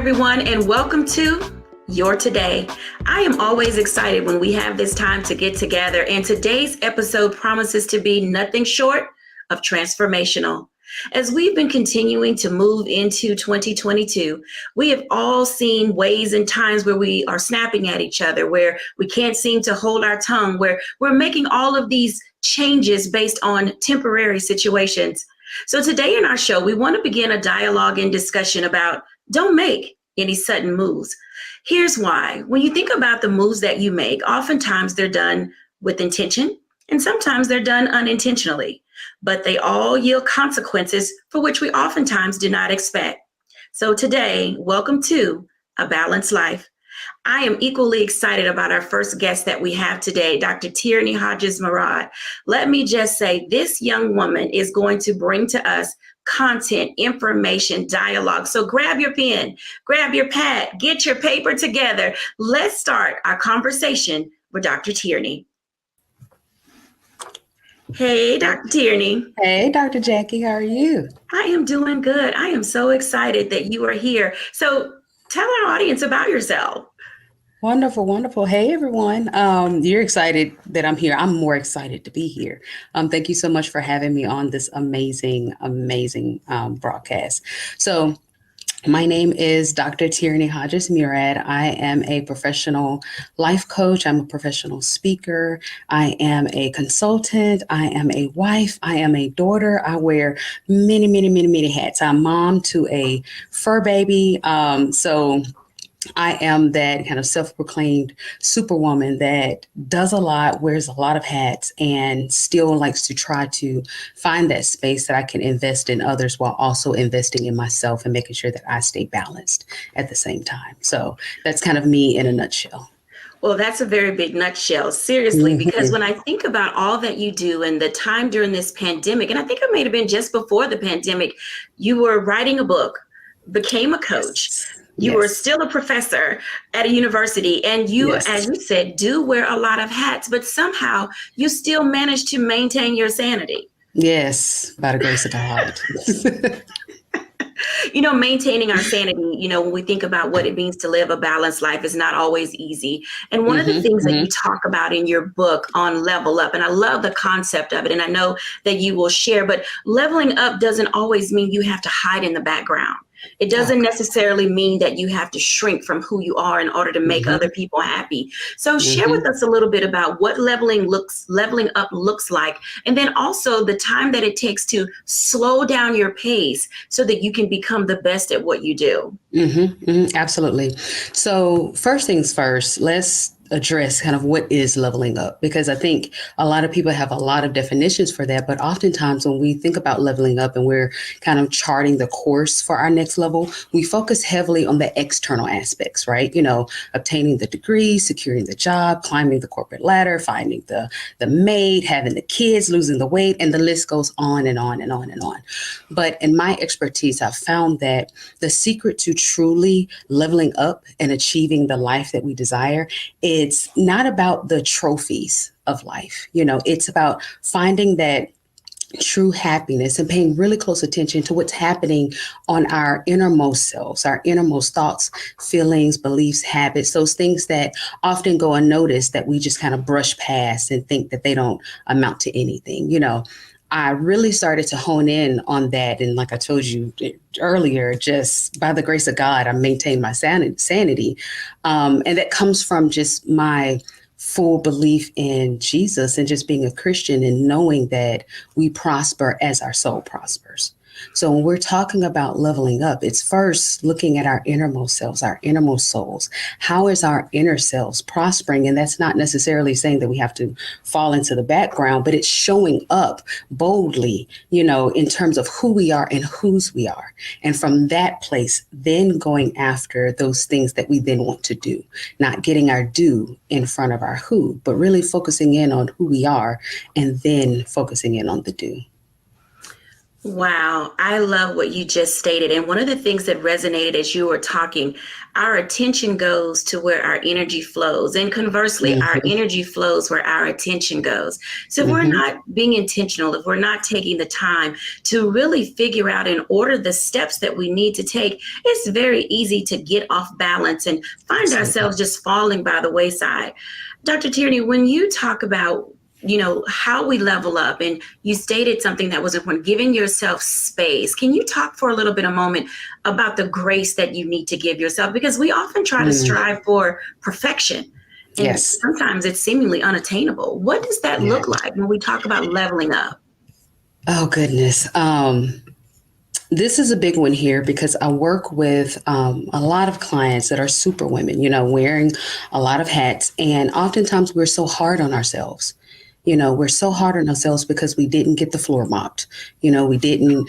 everyone, and welcome to Your Today. I am always excited when we have this time to get together, and today's episode promises to be nothing short of transformational. As we've been continuing to move into 2022, we have all seen ways and times where we are snapping at each other, where we can't seem to hold our tongue, where we're making all of these changes based on temporary situations. So today in our show, we want to begin a dialogue and discussion about don't make any sudden moves. Here's why. When you think about the moves that you make, oftentimes they're done with intention and sometimes they're done unintentionally, but they all yield consequences for which we oftentimes do not expect. So today, welcome to A Balanced Life. I am equally excited about our first guest that we have today, Dr. Tierney Hodges-Murad. Let me just say, this young woman is going to bring to us content, information, dialogue. So grab your pen, grab your pad, get your paper together. Let's start our conversation with Dr. Tierney. Hey, Dr. Tierney. Hey, Dr. Jacquie, how are you? I am doing good. I am so excited that you are here. So tell our audience about yourself. Wonderful, wonderful. Hey, everyone. You're excited that I'm here. I'm more excited to be here. Thank you so much for having me on this amazing broadcast. So my name is Dr. Tierney Hodges-Murad. I am a professional life coach. I'm a professional speaker. I am a consultant. I am a wife. I am a daughter. I wear many hats. I'm mom to a fur baby. So I am that kind of self-proclaimed superwoman that does a lot, wears a lot of hats, and still likes to try to find that space that I can invest in others while also investing in myself and making sure that I stay balanced at the same time. So that's kind of me in a nutshell. Well, that's a very big nutshell, seriously, because when I think about all that you do and the time during this pandemic, and I think it may have been just before the pandemic, you were writing a book, became a coach. You were still a professor at a university, and you, as you said, do wear a lot of hats, but somehow you still manage to maintain your sanity. Yes, by the grace of God. Maintaining our sanity, when we think about what it means to live a balanced life is not always easy. And one of the things that you talk about in your book on Level Up, and I love the concept of it, and I know that you will share, but leveling up doesn't always mean you have to hide in the background. It doesn't necessarily mean that you have to shrink from who you are in order to make other people happy. So share with us a little bit about what leveling up looks like, and then also the time that it takes to slow down your pace so that you can become the best at what you do. Absolutely. So first things first, let's address kind of what is leveling up, because I think a lot of people have a lot of definitions for that. But oftentimes when we think about leveling up and we're kind of charting the course for our next level, we focus heavily on the external aspects, right? Obtaining the degree, securing the job, climbing the corporate ladder, finding the mate, having the kids, losing the weight, and the list goes on and on and on and on. But in my expertise, I've found that the secret to truly leveling up and achieving the life that we desire, it's not about the trophies of life. It's about finding that true happiness and paying really close attention to what's happening on our innermost selves, our innermost thoughts, feelings, beliefs, habits, those things that often go unnoticed that we just kind of brush past and think that they don't amount to anything. I really started to hone in on that. And like I told you earlier, just by the grace of God, I maintained my sanity. And that comes from just my full belief in Jesus and just being a Christian and knowing that we prosper as our soul prospers. So when we're talking about leveling up, it's first looking at our innermost selves, our innermost souls. How is our inner selves prospering? And that's not necessarily saying that we have to fall into the background, but it's showing up boldly, in terms of who we are and whose we are. And from that place, then going after those things that we then want to do, not getting our do in front of our who, but really focusing in on who we are and then focusing in on the do. Wow, I love what you just stated. And one of the things that resonated as you were talking, our attention goes to where our energy flows. And conversely, our Hmm. energy flows where our attention goes. So if we're Hmm. not being intentional, if we're not taking the time to really figure out and order the steps that we need to take, it's very easy to get off balance and find Absolutely. ourselves just falling by the wayside. Dr. Tierney, when you talk about how we level up, and you stated something that was important, giving yourself space. Can you talk for a little bit, a moment, about the grace that you need to give yourself? Because we often try to Mm. strive for perfection, and Yes. sometimes it's seemingly unattainable. What does that Yeah. look like when we talk about leveling up? Oh, goodness. This is a big one here because I work with a lot of clients that are super women, wearing a lot of hats. And oftentimes we're so hard on ourselves. We're so hard on ourselves because we didn't get the floor mopped. We didn't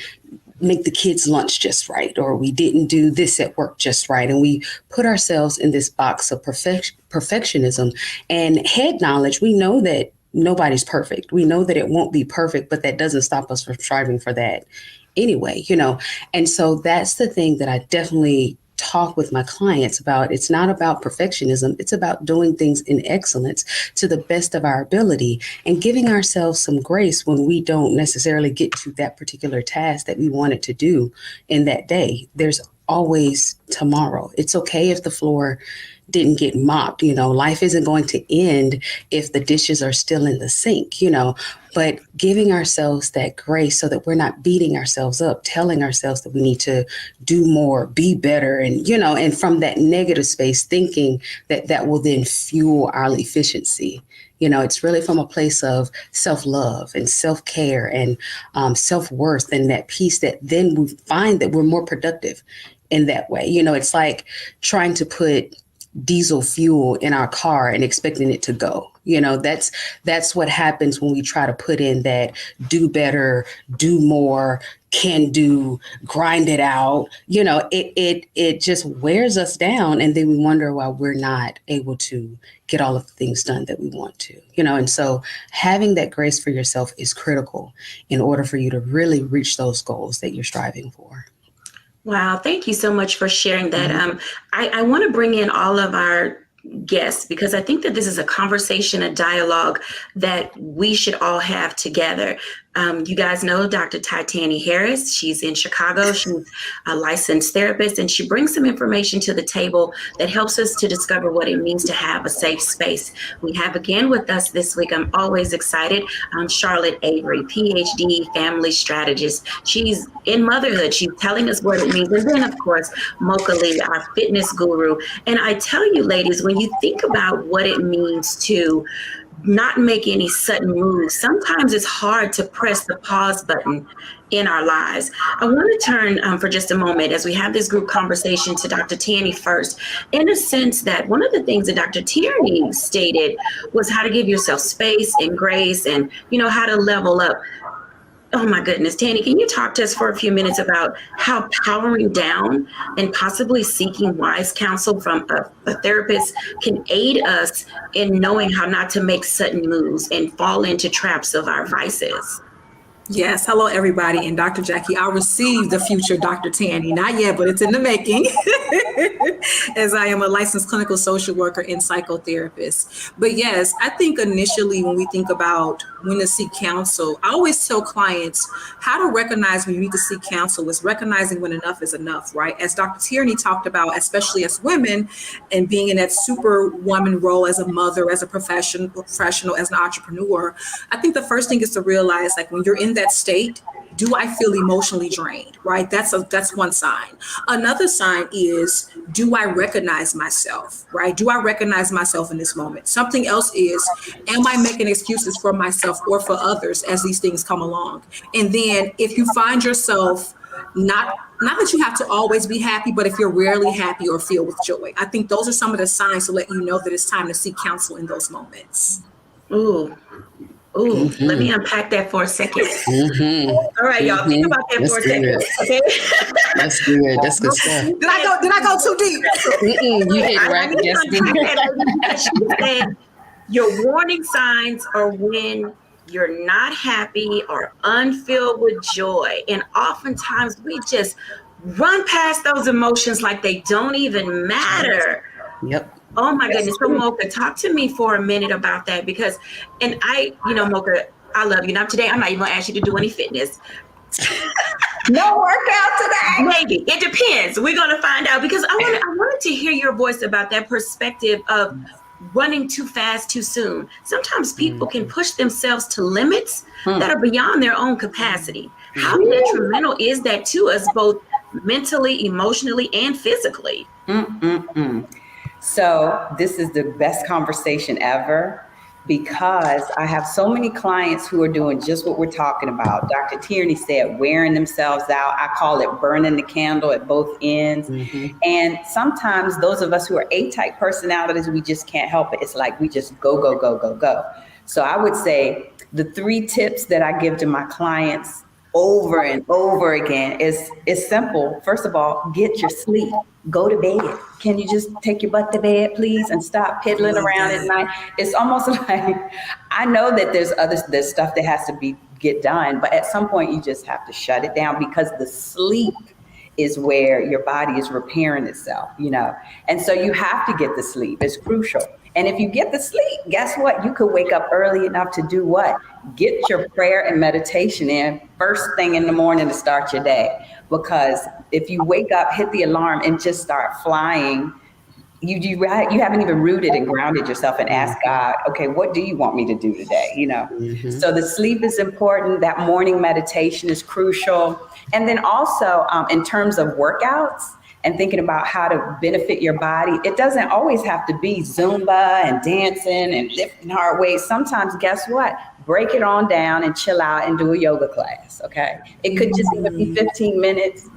make the kids' lunch just right, or we didn't do this at work just right. And we put ourselves in this box of perfectionism and head knowledge. We know that nobody's perfect. We know that it won't be perfect, but that doesn't stop us from striving for that anyway. And so that's the thing that I definitely talk with my clients about. It's not about perfectionism. It's about doing things in excellence to the best of our ability and giving ourselves some grace when we don't necessarily get to that particular task that we wanted to do in that day. There's always tomorrow. It's okay if the floor didn't get mopped. Life isn't going to end if the dishes are still in the sink. But giving ourselves that grace so that we're not beating ourselves up, telling ourselves that we need to do more, be better, and from that negative space, thinking that that will then fuel our efficiency. It's really from a place of self-love and self-care and self-worth, and that peace that then we find that we're more productive in that way. It's like trying to put diesel fuel in our car and expecting it to go. That's what happens when we try to put in that do better, do more, can do, grind it out. It just wears us down, and then we wonder why we're not able to get all of the things done that we want to. And so having that grace for yourself is critical in order for you to really reach those goals that you're striving for. Wow, thank you so much for sharing that. Mhm. I want to bring in all of our guests because I think that this is a conversation, a dialogue that we should all have together. You guys know Dr. Titani Harris. She's in Chicago. She's a licensed therapist, and she brings some information to the table that helps us to discover what it means to have a safe space. We have again with us this week, I'm always excited, Charlotte Avery, PhD, family strategist. She's in motherhood. She's telling us what it means. And then, of course, Mocha Lee, our fitness guru. And I tell you, ladies, when you think about what it means to not make any sudden moves, sometimes it's hard to press the pause button in our lives. I want to turn for just a moment as we have this group conversation to Dr. Tierney first, in a sense that one of the things that Dr. Tierney stated was how to give yourself space and grace and, how to level up. Oh my goodness, Tanny, can you talk to us for a few minutes about how powering down and possibly seeking wise counsel from a therapist can aid us in knowing how not to make sudden moves and fall into traps of our vices? Yes, hello everybody, and Dr. Jacquie. I received the future Dr. Tanny, not yet, but it's in the making, as I am a licensed clinical social worker and psychotherapist. But yes, I think initially when we think about when to seek counsel, I always tell clients how to recognize when you need to seek counsel is recognizing when enough is enough, right? As Dr. Tierney talked about, especially as women and being in that superwoman role as a mother, as a professional, as an entrepreneur, I think the first thing is to realize, like, when you're in that state, do I feel emotionally drained, right? That's one sign. Another sign is, do I recognize myself, right? Do I recognize myself in this moment? Something else is, am I making excuses for myself or for others as these things come along? And then if you find yourself not that you have to always be happy, but if you're rarely happy or filled with joy, I think those are some of the signs to let you know that it's time to seek counsel in those moments. Ooh, ooh, let me Mhm. unpack that for a second. Mhm. All right, y'all, think Mhm. about that That's for a second, good. okay? That's good. That's good stuff. Did I go too deep? You hit I right. need to Yes, unpack that because she said your warning signs are when you're not happy or unfilled with joy. And oftentimes we just run past those emotions like they don't even matter. Yep. Oh my goodness. So Mocha, talk to me for a minute about that because, and Mocha, I love you. Now today, I'm not even gonna ask you to do any fitness. No workout today. Maybe. It depends. We're gonna find out because I wanted to hear your voice about that perspective of running too fast too soon. Sometimes people can push themselves to limits that are beyond their own capacity. How detrimental is that to us both mentally, emotionally, and physically? So this is the best conversation ever because I have so many clients who are doing just what we're talking about. Dr. Tierney said wearing themselves out. I call it burning the candle at both ends. And sometimes those of us who are A-type personalities, we just can't help it. It's like we just go, go, go, go, go. So I would say the 3 tips that I give to my clients over and over again is simple. First of all, get your sleep. Go to bed. Can you just take your butt to bed, please, and stop piddling around at night? It's almost like I know that there's stuff that has to get done, but at some point you just have to shut it down because the sleep is where your body is repairing itself, and so you have to get the sleep. It's crucial. And if you get the sleep, guess what? You could wake up early enough to do what? Get your prayer and meditation in first thing in the morning to start your day. Because if you wake up, hit the alarm and just start flying, you haven't even rooted and grounded yourself and asked God, okay, what do you want me to do today? So the sleep is important. That morning meditation is crucial. And then also in terms of workouts, and thinking about how to benefit your body, it doesn't always have to be Zumba and dancing and lifting hard weights. Sometimes, guess what? Break it on down and chill out and do a yoga class, okay? It could just even be 15 minutes.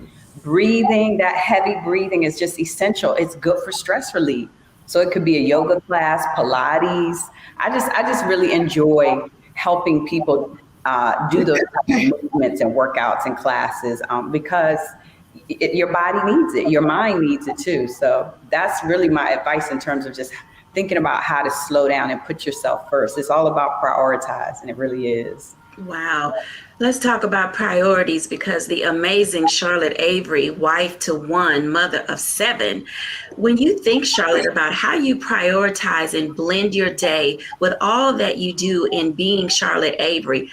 Breathing, that heavy breathing is just essential. It's good for stress relief. So it could be a yoga class, Pilates. I just really enjoy helping people do those type of movements and workouts and classes because your body needs it. Your mind needs it too. So that's really my advice in terms of just thinking about how to slow down and put yourself first. It's all about prioritizing. It really is. Wow. Let's talk about priorities because the amazing Charlotte Avery, wife to 1, mother of 7, when you think, Charlotte, about how you prioritize and blend your day with all that you do in being Charlotte Avery,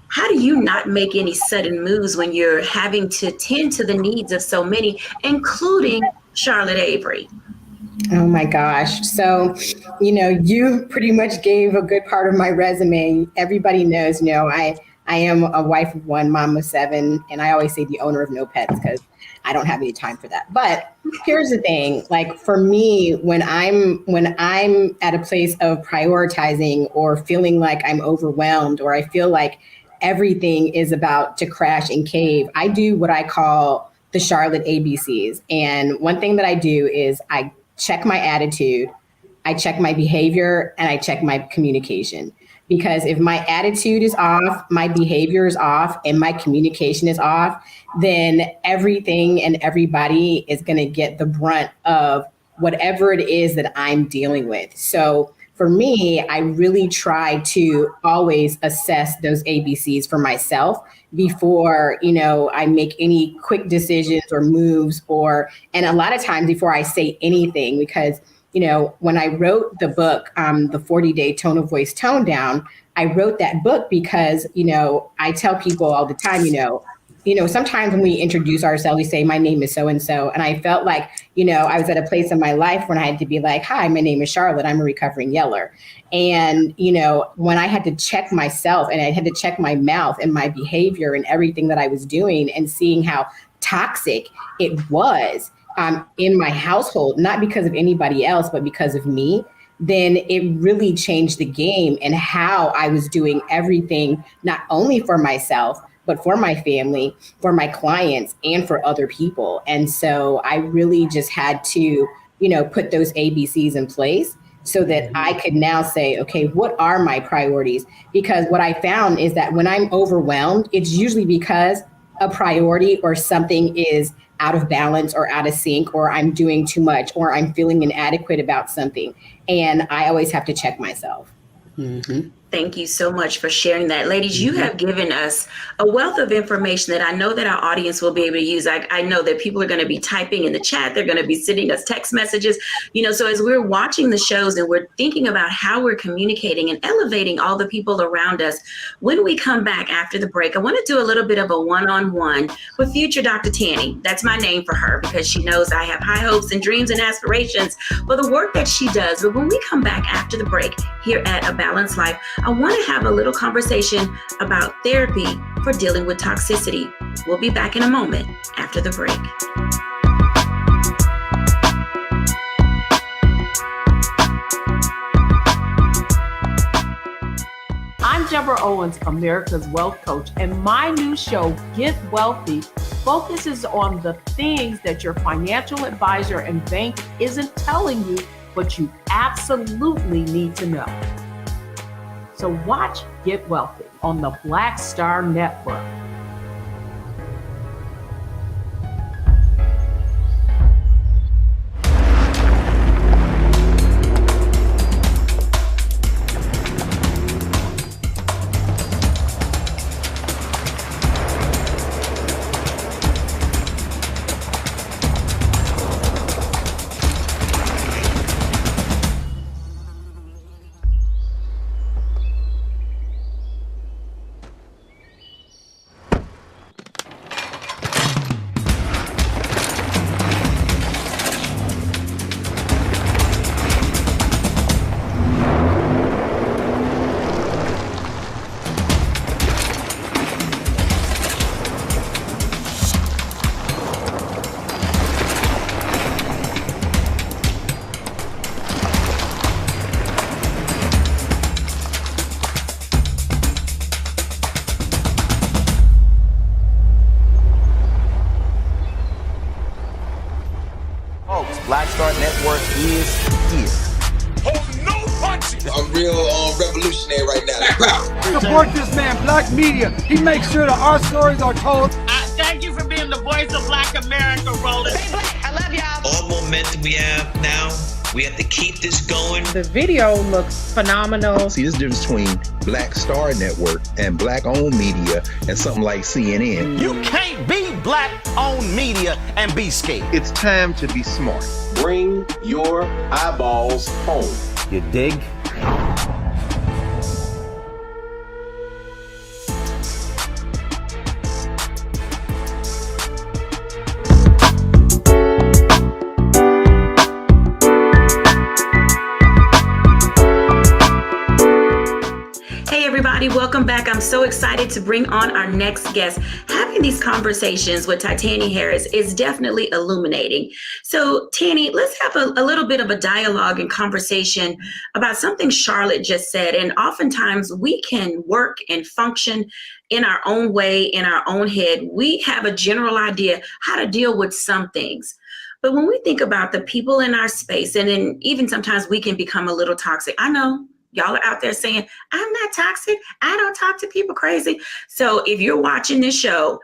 how do you not make any sudden moves when you're having to tend to the needs of so many, including Charlotte Avery? Oh my gosh. So, you pretty much gave a good part of my resume. Everybody knows, I am a wife of 1, mom of 7, and I always say the owner of no pets because I don't have any time for that. But here's the thing, like for me, when I'm at a place of prioritizing or feeling like I'm overwhelmed or I feel like everything is about to crash and cave, I do what I call the Charlotte ABCs. And one thing that I do is I check my attitude, I check my behavior, and I check my communication. Because if my attitude is off, my behavior is off, and my communication is off, then everything and everybody is going to get the brunt of whatever it is that I'm dealing with. So for me, I really try to always assess those ABCs for myself before, I make any quick decisions or moves and a lot of times before I say anything, because, when I wrote the book, the 40-day Tone of Voice Tone Down, I wrote that book because, I tell people all the time, sometimes when we introduce ourselves, we say, my name is so-and-so. And I felt like, I was at a place in my life when I had to be like, hi, my name is Charlotte. I'm a recovering yeller. And, when I had to check myself and I had to check my mouth and my behavior and everything that I was doing and seeing how toxic it was in my household, not because of anybody else, but because of me, then it really changed the game and how I was doing everything, not only for myself, but for my family, for my clients, and for other people. And so I really just had to, put those ABCs in place so that I could now say, okay, what are my priorities? Because what I found is that when I'm overwhelmed, it's usually because a priority or something is out of balance or out of sync, or I'm doing too much, or I'm feeling inadequate about something. And I always have to check myself. Mm-hmm. Thank you so much for sharing that. Ladies, you have given us a wealth of information that I know that our audience will be able to use. I know that people are going to be typing in the chat. They're going to be sending us text messages. So as we're watching the shows and we're thinking about how we're communicating and elevating all the people around us, when we come back after the break, I want to do a little bit of a one-on-one with future Dr. Tanny. That's my name for her because she knows I have high hopes and dreams and aspirations for the work that she does. But when we come back after the break here at A Balanced Life, I want to have a little conversation about therapy for dealing with toxicity. We'll be back in a moment after the break. I'm Deborah Owens, America's Wealth Coach, and my new show, Get Wealthy, focuses on the things that your financial advisor and bank isn't telling you, but you absolutely need to know. So watch Get Wealthy on the Black Star Network. Black Star Network is here. Oh, no punches! I'm real revolutionary right now. Support this man, Black Media. He makes sure that our stories are told. Thank you for being the voice of Black America, Roland. Stay black. I love y'all. All momentum we have now, we have to keep this going. The video looks phenomenal. See, this difference between Black Star Network and Black-owned media and something like CNN. You can't be Black-owned media and be scared. It's time to be smart. Bring your eyeballs home. You dig? Welcome back. I'm so excited to bring on our next guest. Having these conversations with Titani Harris is definitely illuminating. So, Tanny, let's have a little bit of a dialogue and conversation about something Charlotte just said. And oftentimes we can work and function in our own way, in our own head. We have a general idea how to deal with some things. But when we think about the people in our space, and then even sometimes we can become a little toxic. I know y'all are out there saying, I'm not toxic. I don't talk to people crazy. So if you're watching this show,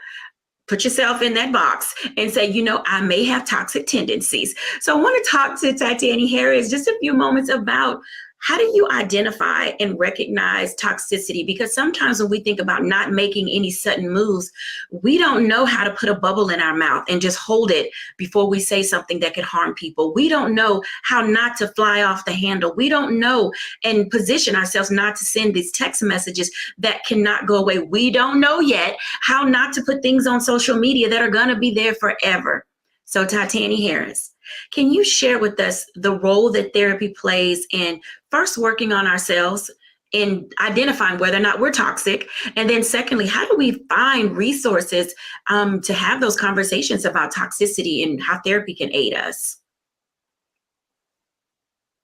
put yourself in that box and say, I may have toxic tendencies. So I want to talk to Titani Harris just a few moments about how do you identify and recognize toxicity? Because sometimes when we think about not making any sudden moves, we don't know how to put a bubble in our mouth and just hold it before we say something that could harm people. We don't know how not to fly off the handle. We don't know and position ourselves not to send these text messages that cannot go away. We don't know yet how not to put things on social media that are going to be there forever. So Titani Harris, can you share with us the role that therapy plays in first working on ourselves in identifying whether or not we're toxic? And then secondly, how do we find resources to have those conversations about toxicity and how therapy can aid us?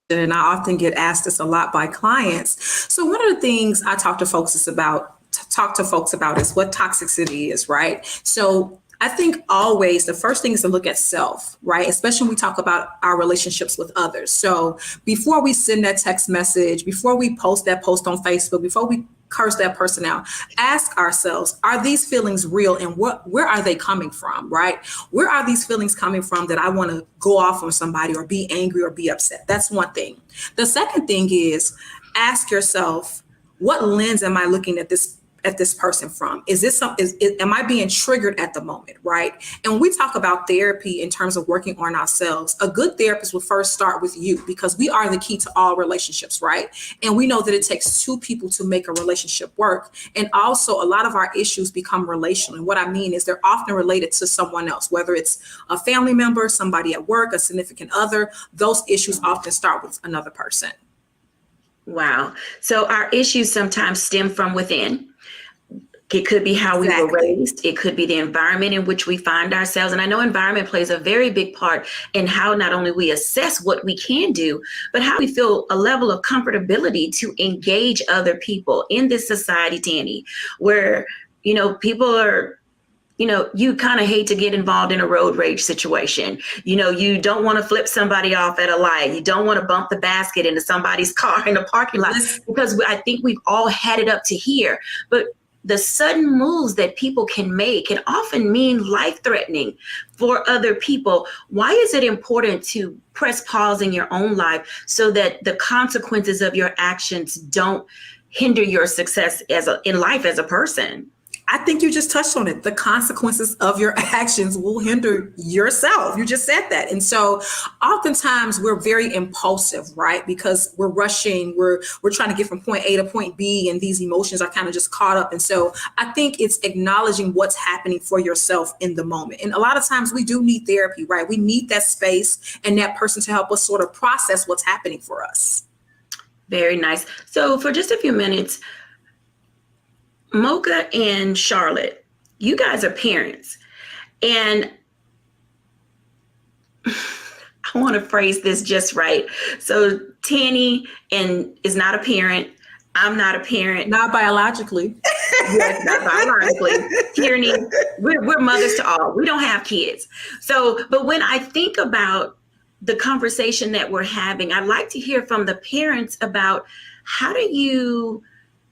And I often get asked this a lot by clients. So one of the things I talk to folks about is what toxicity is, right? So I think always the first thing is to look at self, right? Especially when we talk about our relationships with others. So before we send that text message, before we post that post on Facebook, before we curse that person out, ask ourselves, are these feelings real and where are they coming from, right? Where are these feelings coming from that I want to go off on somebody or be angry or be upset? That's one thing. The second thing is ask yourself, what lens am I looking at this person from? Is this am I being triggered at the moment, right? And when we talk about therapy in terms of working on ourselves, a good therapist will first start with you, because we are the key to all relationships, right? And we know that it takes two people to make a relationship work. And also a lot of our issues become relational. And what I mean is they're often related to someone else, whether it's a family member, somebody at work, a significant other. Those issues often start with another person. Wow. So our issues sometimes stem from within. It could be how we were raised. It could be the environment in which we find ourselves. And I know environment plays a very big part in how not only we assess what we can do, but how we feel a level of comfortability to engage other people in this society, Tanny, where, people are, you kind of hate to get involved in a road rage situation. You don't want to flip somebody off at a light. You don't want to bump the basket into somebody's car in the parking lot, because I think we've all had it up to here. But the sudden moves that people can make can often mean life-threatening for other people. Why is it important to press pause in your own life so that the consequences of your actions don't hinder your success in life as a person? I think you just touched on it. The consequences of your actions will hinder yourself. You just said that. And so oftentimes we're very impulsive, right? Because we're rushing, we're trying to get from point A to point B, and these emotions are kind of just caught up. And so I think it's acknowledging what's happening for yourself in the moment. And a lot of times we do need therapy, right? We need that space and that person to help us sort of process what's happening for us. Very nice. So for just a few minutes, Mocha and Charlotte, you guys are parents, and I want to phrase this just right. So Tanny is not a parent. I'm not a parent. Not biologically. Yes, not biologically. Tierney, we're mothers to all. We don't have kids. So, but when I think about the conversation that we're having, I'd like to hear from the parents about how do you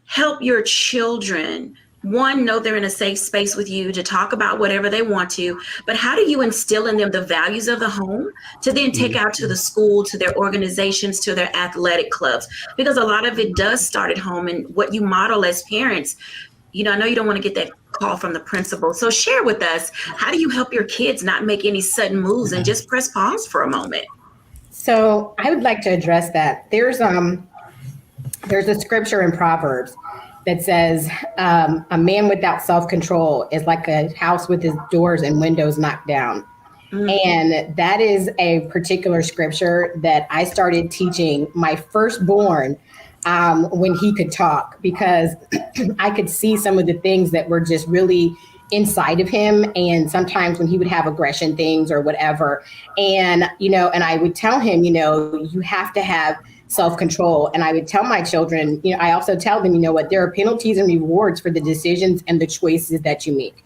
help your children, one, know they're in a safe space with you to talk about whatever they want to, but how do you instill in them the values of the home to then take out to the school, to their organizations, to their athletic clubs? Because a lot of it does start at home, and what you model as parents. I know you don't want to get that call from the principal. So share with us, how do you help your kids not make any sudden moves and just press pause for a moment? So I would like to address that. There's a scripture in Proverbs that says a man without self-control is like a house with his doors and windows knocked down. Mm-hmm. And that is a particular scripture that I started teaching my firstborn when he could talk, because I could see some of the things that were just really inside of him. And sometimes when he would have aggression things or whatever, and I would tell him, you have to have self-control. And I would tell my children, I also tell them, there are penalties and rewards for the decisions and the choices that you make.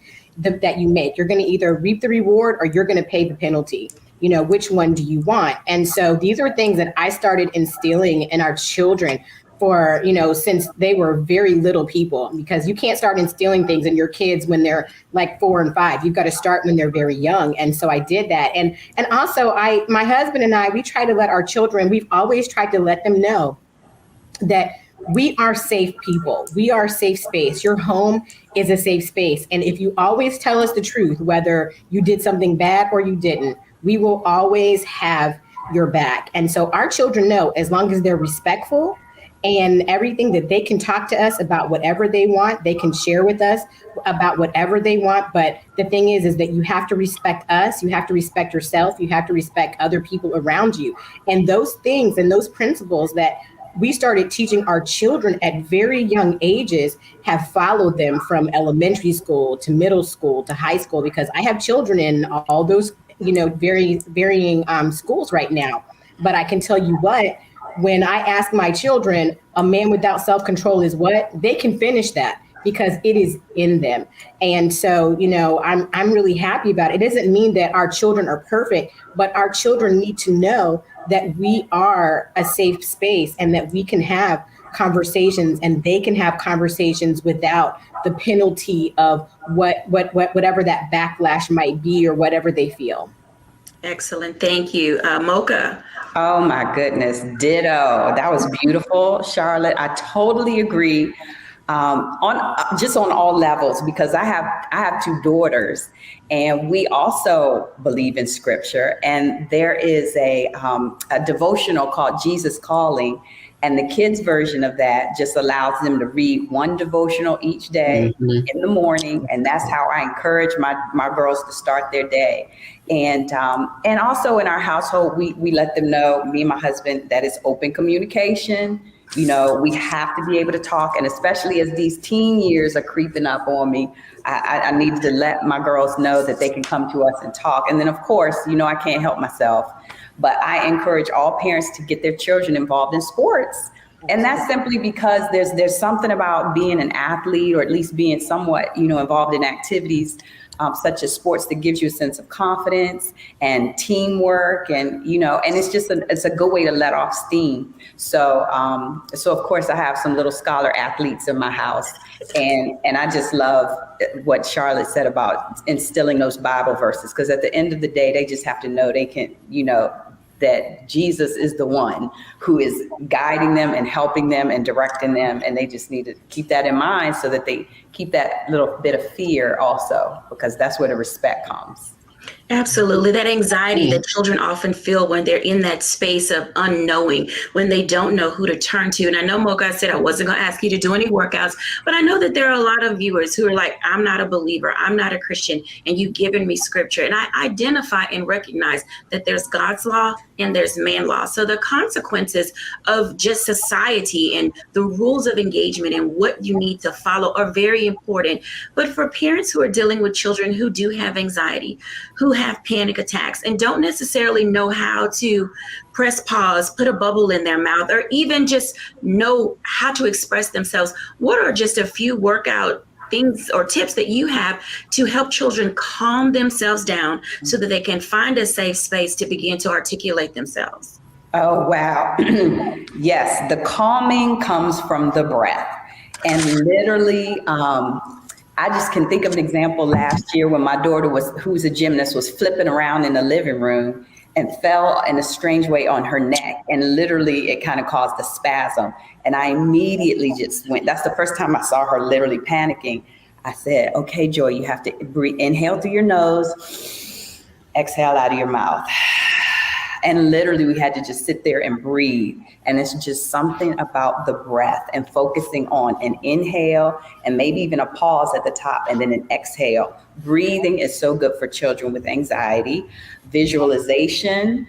You're going to either reap the reward or you're going to pay the penalty. Which one do you want? And so these are things that I started instilling in our children for, since they were very little people, because you can't start instilling things in your kids when they're like 4 and 5. You've got to start when they're very young. And so I did that. And also my husband and I, we try to let our children, we've always tried to let them know that we are safe people. We are a safe space. Your home is a safe space. And if you always tell us the truth, whether you did something bad or you didn't, we will always have your back. And so our children know, as long as they're respectful and everything, that they can talk to us about whatever they want, they can share with us about whatever they want. But the thing is that you have to respect us, you have to respect yourself, you have to respect other people around you. And those things and those principles that we started teaching our children at very young ages have followed them from elementary school to middle school to high school, because I have children in all those, very varying schools right now. But I can tell you what, when I ask my children, a man without self-control is what? They can finish that because it is in them. And so, I'm really happy about it. It doesn't mean that our children are perfect, but our children need to know that we are a safe space and that we can have conversations, and they can have conversations without the penalty of whatever that backlash might be or whatever they feel. Excellent. Thank you. Mocha. Oh my goodness, ditto. That was beautiful, Charlotte. I totally agree. On all levels, because I have two daughters, and we also believe in scripture. And there is a devotional called Jesus Calling, and the kids' version of that just allows them to read one devotional each day in the morning, and that's how I encourage my girls to start their day. And also in our household, we let them know, me and my husband, that it's open communication. You know, we have to be able to talk, and especially as these teen years are creeping up on me, I need to let my girls know that they can come to us and talk. And then, of course, you know, I can't help myself, but I encourage all parents to get their children involved in sports. And that's simply because there's something about being an athlete, or at least being somewhat, you know, involved in activities such as sports, that gives you a sense of confidence and teamwork, and you know, and it's just it's a good way to let off steam. So of course I have some little scholar athletes in my house, and I just love what Charlotte said about instilling those Bible verses, because at the end of the day, they just have to know they can, you know, that Jesus is the one who is guiding them and helping them and directing them. And they just need to keep that in mind, so that they keep that little bit of fear also, because that's where the respect comes. Absolutely. That anxiety that children often feel when they're in that space of unknowing, when they don't know who to turn to. And I know, Mocha, I said I wasn't going to ask you to do any workouts, but I know that there are a lot of viewers who are like, I'm not a believer, I'm not a Christian, and you've given me scripture. And I identify and recognize that there's God's law and there's man law. So the consequences of just society and the rules of engagement and what you need to follow are very important. But for parents who are dealing with children who do have anxiety, who have panic attacks, and don't necessarily know how to press pause, put a bubble in their mouth, or even just know how to express themselves, what are just a few workout things or tips that you have to help children calm themselves down so that they can find a safe space to begin to articulate themselves? Oh, wow. Yes, the calming comes from the breath. And literally, I just can think of an example last year when my daughter who's a gymnast, was flipping around in the living room and fell in a strange way on her neck. And literally it kind of caused a spasm. And I immediately just went, that's the first time I saw her literally panicking. I said, okay, Joy, you have to breathe, inhale through your nose, exhale out of your mouth. And literally we had to just sit there and breathe. And it's just something about the breath and focusing on an inhale and maybe even a pause at the top and then an exhale. Breathing is so good for children with anxiety. Visualization,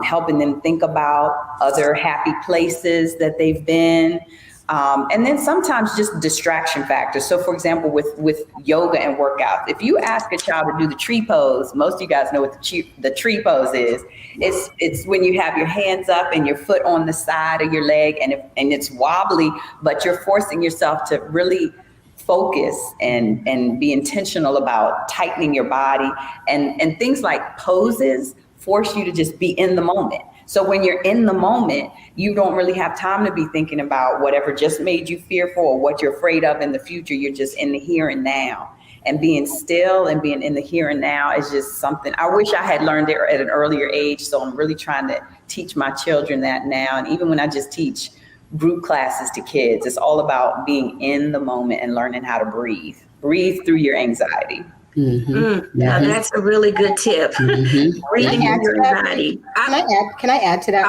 helping them think about other happy places that they've been. And then sometimes just distraction factors. So for example, with yoga and workout, if you ask a child to do the tree pose, most of you guys know what the tree pose is. It's when you have your hands up and your foot on the side of your leg, and it's wobbly, but you're forcing yourself to really focus and be intentional about tightening your body, and things like poses force you to just be in the moment. So when you're in the moment, you don't really have time to be thinking about whatever just made you fearful or what you're afraid of in the future. You're just in the here and now. And being still and being in the here and now is just something I wish I had learned it at an earlier age. So I'm really trying to teach my children that now. And even when I just teach group classes to kids, it's all about being in the moment and learning how to breathe. Breathe through your anxiety. Now that's a really good tip. Breathing through your anxiety. Can I add to that?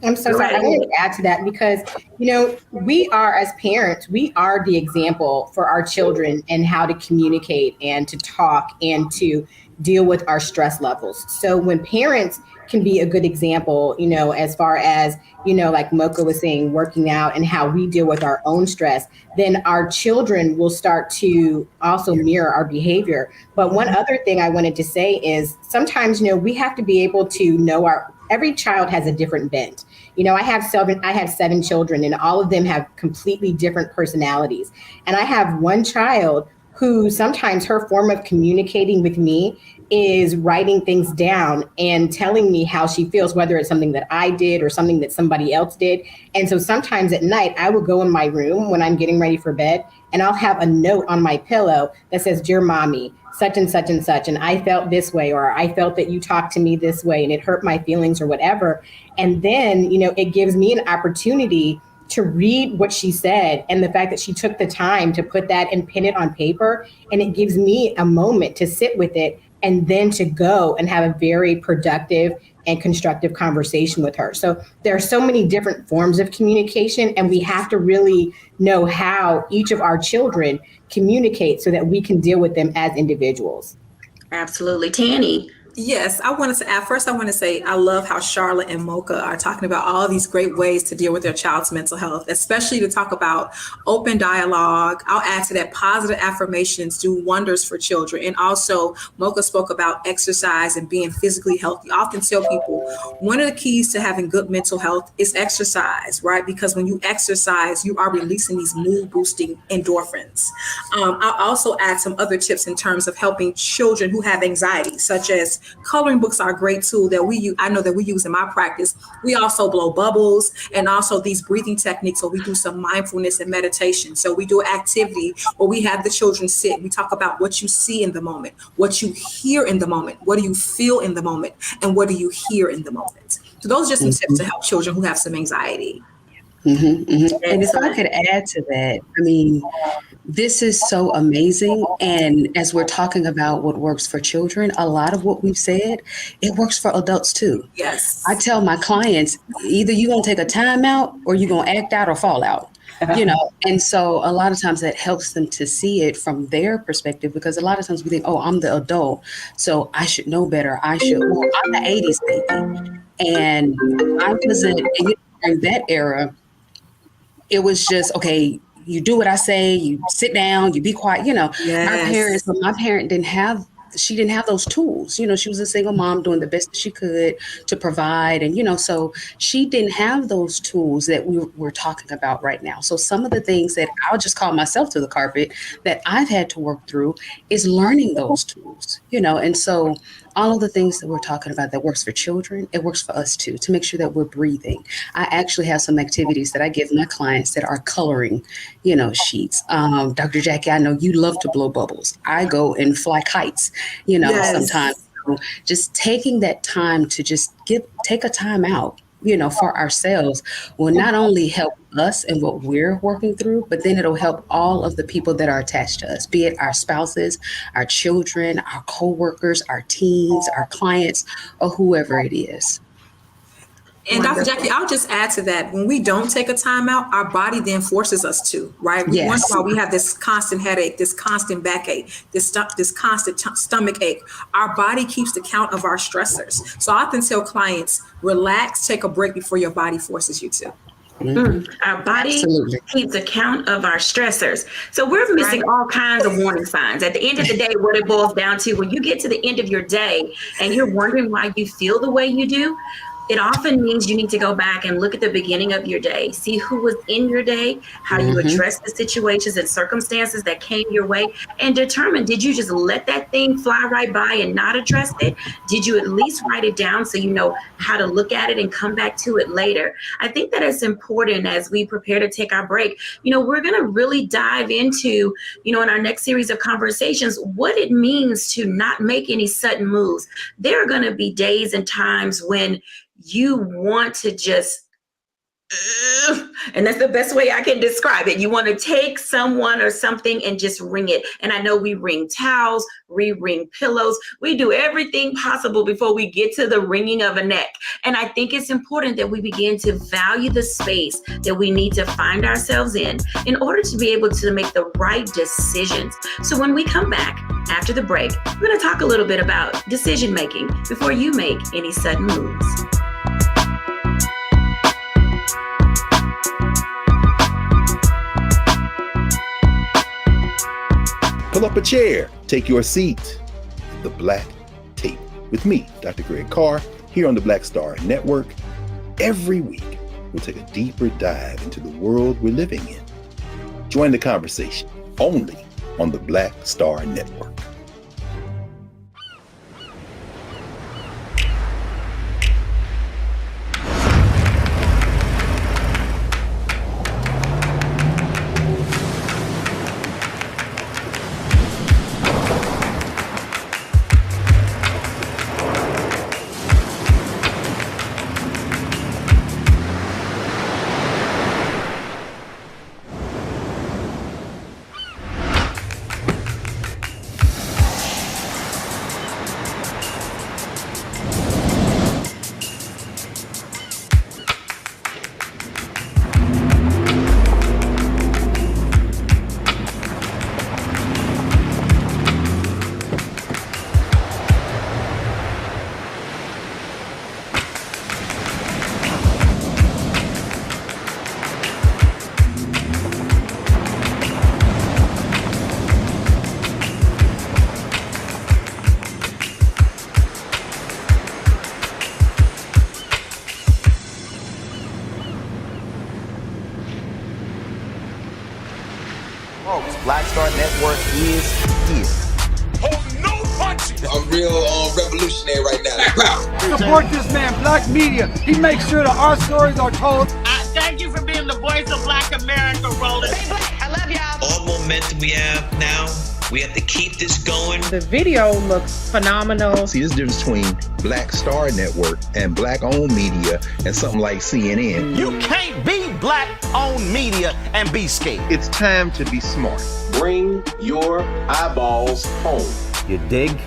I'm so sorry. I want to add to that because, you know, we are, as parents, we are the example for our children and how to communicate and to talk and to deal with our stress levels. So when parents can be a good example, you know, as far as, you know, like Mocha was saying, working out and how we deal with our own stress, then our children will start to also mirror our behavior. But one other thing I wanted to say is sometimes, you know, we have to be able to know every child has a different bent. You know, I have 7 children and all of them have completely different personalities. And I have one child who sometimes her form of communicating with me is writing things down and telling me how she feels, whether it's something that I did or something that somebody else did. And so sometimes at night, I will go in my room when I'm getting ready for bed, and I'll have a note on my pillow that says, "Dear mommy, such and such and such, and I felt this way, or I felt that you talked to me this way and it hurt my feelings," or whatever. And then, it gives me an opportunity to read what she said, and the fact that she took the time to put that and pin it on paper. And it gives me a moment to sit with it and then to go and have a very productive and constructive conversation with her. So there are so many different forms of communication, and we have to really know how each of our children communicate so that we can deal with them as individuals. Absolutely. Tanny. Yes, I want to say I love how Charlotte and Mocha are talking about all these great ways to deal with their child's mental health, especially to talk about open dialogue. I'll add to that positive affirmations do wonders for children. And also Mocha spoke about exercise and being physically healthy. I often tell people one of the keys to having good mental health is exercise, right? Because when you exercise, you are releasing these mood boosting endorphins. I'll also add some other tips in terms of helping children who have anxiety, such as coloring books are a great tool that we use. I know that we use in my practice. We also blow bubbles, and also these breathing techniques. So we do some mindfulness and meditation. So we do an activity where we have the children sit. We talk about what you see in the moment, what you hear in the moment, what do you feel in the moment, and what do you hear in the moment. So those are just some tips to help children who have some anxiety. Mm-hmm, mm-hmm. And if I could add to that, this is so amazing. And as we're talking about what works for children, a lot of what we've said, it works for adults too. Yes. I tell my clients, either you're going to take a time out or you're going to act out or fall out, and so a lot of times that helps them to see it from their perspective, because a lot of times we think, oh, I'm the adult, so I should know better. I'm the 80s baby. And I wasn't, during that era, it was just, okay, you do what I say, you sit down, you be quiet, Yes. my parent didn't have those tools. She was a single mom doing the best that she could to provide. And, so she didn't have those tools that we're talking about right now. So some of the things that I'll just call myself to the carpet that I've had to work through is learning those tools, and so all of the things that we're talking about that works for children, it works for us too, to make sure that we're breathing. I actually have some activities that I give my clients that are coloring, sheets. Dr. Jacquie, I know you love to blow bubbles. I go and fly kites, sometimes. So just taking that time to just take a time out, for ourselves will not only help us and what we're working through, but then it'll help all of the people that are attached to us, be it our spouses, our children, our coworkers, our teens, our clients, or whoever it is. And Dr. Jacquie, I'll just add to that. When we don't take a time out, our body then forces us to, right? Yes. Once in a while, we have this constant headache, this constant backache, this constant stomach ache. Our body keeps the count of our stressors. So I often tell clients, relax, take a break before your body forces you to. Our body Absolutely. keeps account of our stressors. So we're missing all kinds of warning signs. At the end of the day, what it boils down to, when you get to the end of your day and you're wondering why you feel the way you do, it often means you need to go back and look at the beginning of your day, see who was in your day, how you addressed the situations and circumstances that came your way, and determine, did you just let that thing fly right by and not address it? Did you at least write it down so you know how to look at it and come back to it later? I think that it's important as we prepare to take our break. We're going to really dive into, in our next series of conversations, what it means to not make any sudden moves. There are going to be days and times when you want to just, and that's the best way I can describe it. You want to take someone or something and just wring it. And I know we wring towels, we wring pillows. We do everything possible before we get to the wringing of a neck. And I think it's important that we begin to value the space that we need to find ourselves in order to be able to make the right decisions. So when we come back after the break, we're going to talk a little bit about decision making before you make any sudden moves. Pull up a chair, take your seat. The Black Tape with me, Dr. Greg Carr, here on the Black Star Network. Every week, we'll take a deeper dive into the world we're living in. Join the conversation only on the Black Star Network. Folks, Black Star Network is here. Oh, no punches! I'm real revolutionary right now. Support this man, Black Media. He makes sure that our stories are told. Thank you for being the voice of Black America, Roland. Stay black. I love y'all. All momentum we have now, we have to keep this going. The video looks phenomenal. See, there's a difference between Black Star Network and Black-owned media and something like CNN. You can't be Black-owned media and be scared. It's time to be smart. Bring your eyeballs home. You dig?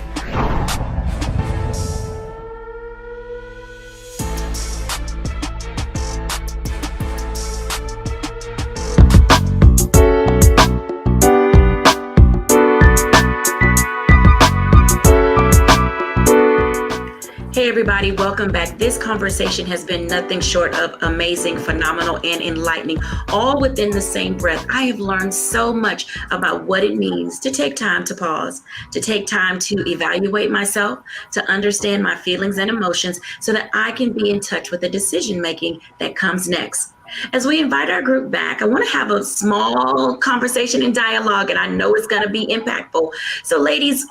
Hey everybody, welcome back. This conversation has been nothing short of amazing, phenomenal, and enlightening, all within the same breath. I have learned so much about what it means to take time to pause, to take time to evaluate myself, to understand my feelings and emotions so that I can be in touch with the decision making that comes next. As we invite our group back, I want to have a small conversation and dialogue, and I know it's going to be impactful. So ladies,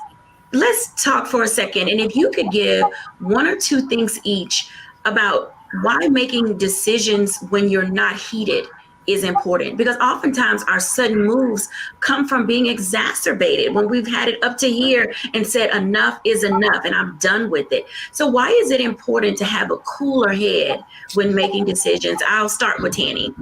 let's talk for a second. And if you could give one or two things each about why making decisions when you're not heated is important, because oftentimes our sudden moves come from being exacerbated when we've had it up to here and said enough is enough and I'm done with it. So why is it important to have a cooler head when making decisions? I'll start with Tanny.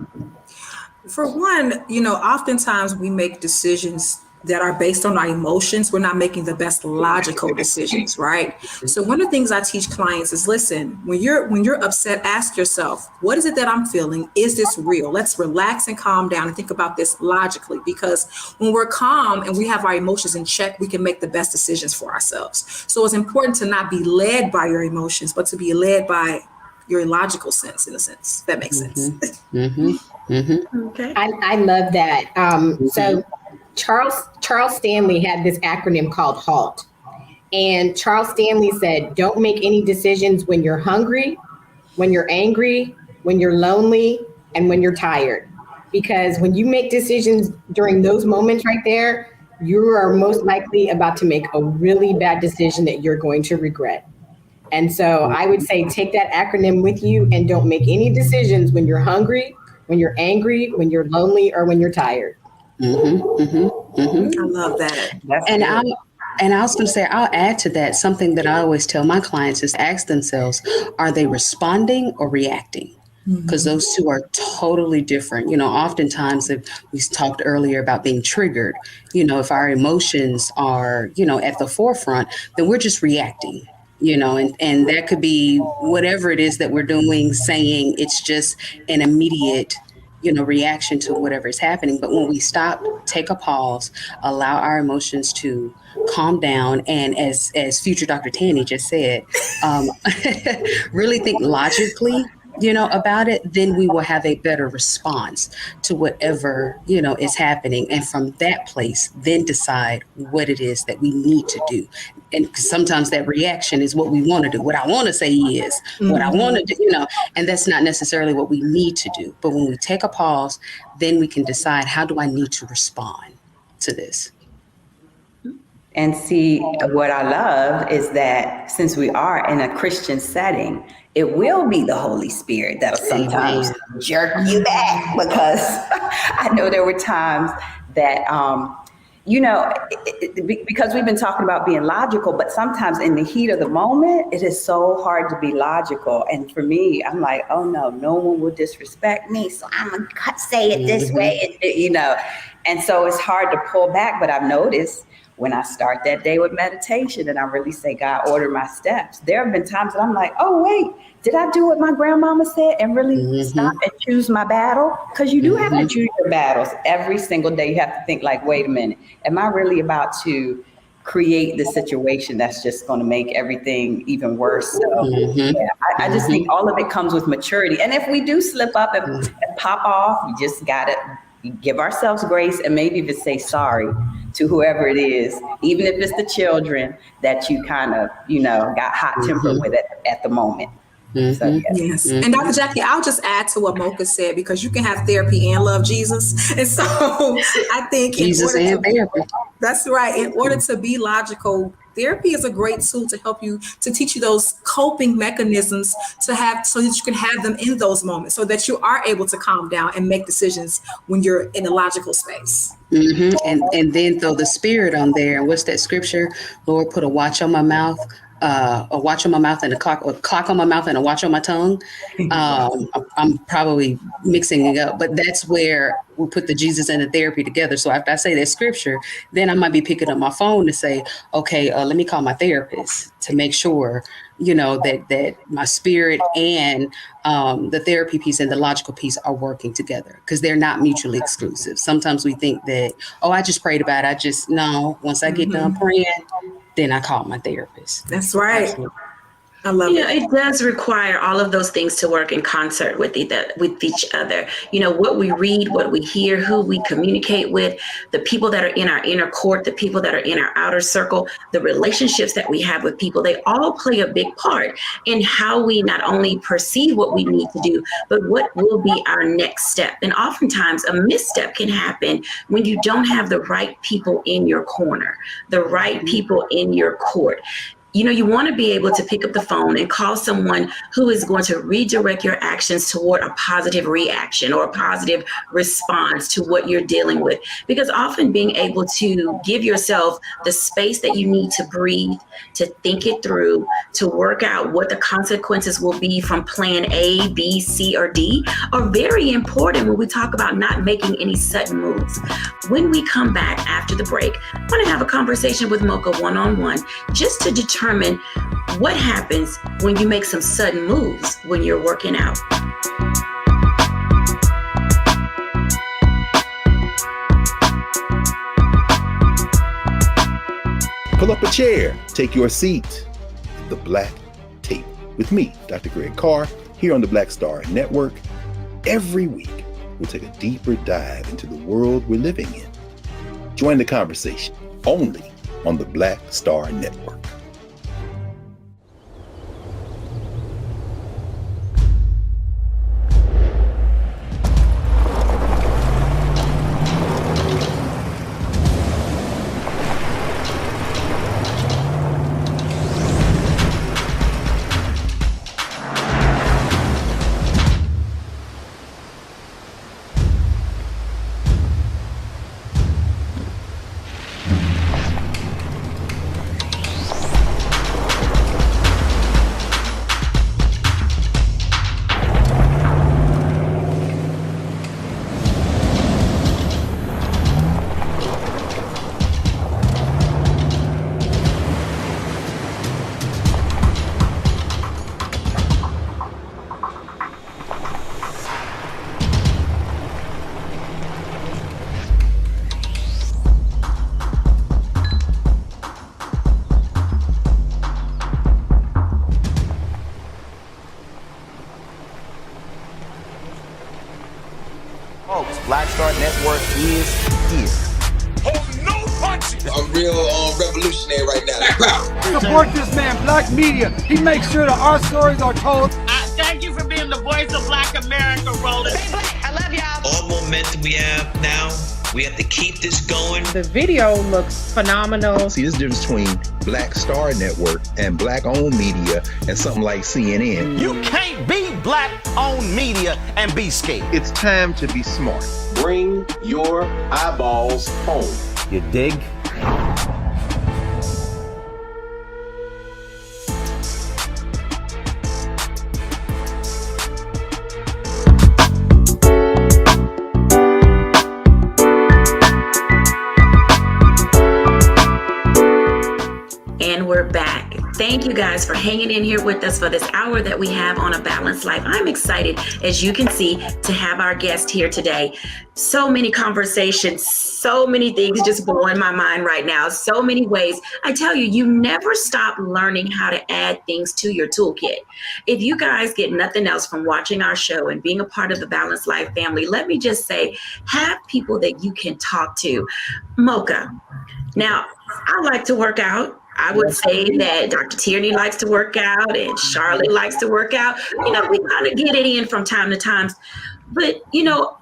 For one, oftentimes we make decisions that are based on our emotions. We're not making the best logical decisions, right? So one of the things I teach clients is, listen, when you're upset, ask yourself, what is it that I'm feeling? Is this real? Let's relax and calm down and think about this logically, because when we're calm and we have our emotions in check, we can make the best decisions for ourselves. So it's important to not be led by your emotions, but to be led by your logical sense, in a sense. That makes sense. Okay. I love that. So Charles Stanley had this acronym called HALT. And Charles Stanley said, don't make any decisions when you're hungry, when you're angry, when you're lonely, and when you're tired. Because when you make decisions during those moments right there, you are most likely about to make a really bad decision that you're going to regret. And so I would say take that acronym with you and don't make any decisions when you're hungry, when you're angry, when you're lonely, or when you're tired. I love that. And I was going to say, I'll add to that something that I always tell my clients is ask themselves, are they responding or reacting? Because those two are totally different. Oftentimes, if we talked earlier about being triggered, if our emotions are, at the forefront, then we're just reacting. And that could be whatever it is that we're doing, saying, it's just an immediate reaction to whatever is happening. But when we stop, take a pause, allow our emotions to calm down, and as future Dr. Tanny just said, really think logically, about it, then we will have a better response to whatever, is happening. And from that place, then decide what it is that we need to do. And sometimes that reaction is what we want to do. What I want to say is what I want to do, and that's not necessarily what we need to do. But when we take a pause, then we can decide, how do I need to respond to this? And see, what I love is that since we are in a Christian setting, it will be the Holy Spirit that'll sometimes jerk you back, because I know there were times that, because we've been talking about being logical, but sometimes in the heat of the moment, it is so hard to be logical. And for me, I'm like, oh no one will disrespect me, so I'm going to say it this way, and so it's hard to pull back. But I've noticed when I start that day with meditation and I really say, God, order my steps, there have been times that I'm like, oh, wait, did I do what my grandmama said and really stop and choose my battle? Because you do have to choose your battles every single day. You have to think like, wait a minute, am I really about to create the situation that's just going to make everything even worse? So I just think all of it comes with maturity. And if we do slip up and pop off, we just got to give ourselves grace and maybe even say sorry to whoever it is, even if it's the children that you kind of, got hot tempered with at the moment. So, yes. And Dr. Jacquie, I'll just add to what Mocha said, because you can have therapy and love Jesus. And so I think that's right. In order to be logical, therapy is a great tool to help you, to teach you those coping mechanisms so that you can have them in those moments, so that you are able to calm down and make decisions when you're in a logical space. And then throw the Spirit on there. And what's that scripture? Lord, put a watch on my mouth. A watch on my mouth and a clock on my mouth and a watch on my tongue. I'm probably mixing it up, but that's where we put the Jesus and the therapy together. So after I say that scripture, then I might be picking up my phone to say, okay, let me call my therapist to make sure, that my spirit and the therapy piece and the logical piece are working together, because they're not mutually exclusive. Sometimes we think that, I just prayed about it. Once I get done praying, then I call my therapist. That's right. Absolutely. I love it. It does require all of those things to work in concert with each other. What we read, what we hear, who we communicate with, the people that are in our inner court, the people that are in our outer circle, the relationships that we have with people, they all play a big part in how we not only perceive what we need to do, but what will be our next step. And oftentimes a misstep can happen when you don't have the right people in your corner, the right people in your court. You want to be able to pick up the phone and call someone who is going to redirect your actions toward a positive reaction or a positive response to what you're dealing with. Because often being able to give yourself the space that you need to breathe, to think it through, to work out what the consequences will be from plan A, B, C, or D are very important when we talk about not making any sudden moves. When we come back after the break, I'm going to have a conversation with Mocha one-on-one just to determine what happens when you make some sudden moves when you're working out. Pull up a chair, take your seat. The Black Tape with me, Dr. Greg Carr, here on the Black Star Network. Every week, we'll take a deeper dive into the world we're living in. Join the conversation only on the Black Star Network. Folks, Black Star Network is here. Oh, no punches! I'm real revolutionary right now. Support this man, Black Media. He makes sure that our stories are told. Thank you for being the voice of Black America, Roland. All momentum we have now We have to keep this going. The video looks phenomenal. See, there's a difference between Black Star Network and Black-owned media and something like CNN. You can't be Black-owned media and be scared. It's time to be smart. Bring your eyeballs home. You dig? And we're back. Thank you guys for hanging in here with us for this hour that we have on A Balanced Life. I'm excited, as you can see, to have our guest here today. So many conversations, so many things just blowing my mind right now, so many ways. I tell you, you never stop learning how to add things to your toolkit. If you guys get nothing else from watching our show and being a part of the Balanced Life family, let me just say, have people that you can talk to. Mocha, now, I like to work out. I would say that Dr. Tierney likes to work out and Charlotte likes to work out. You know, we kind of get it in from time to time. But, you know,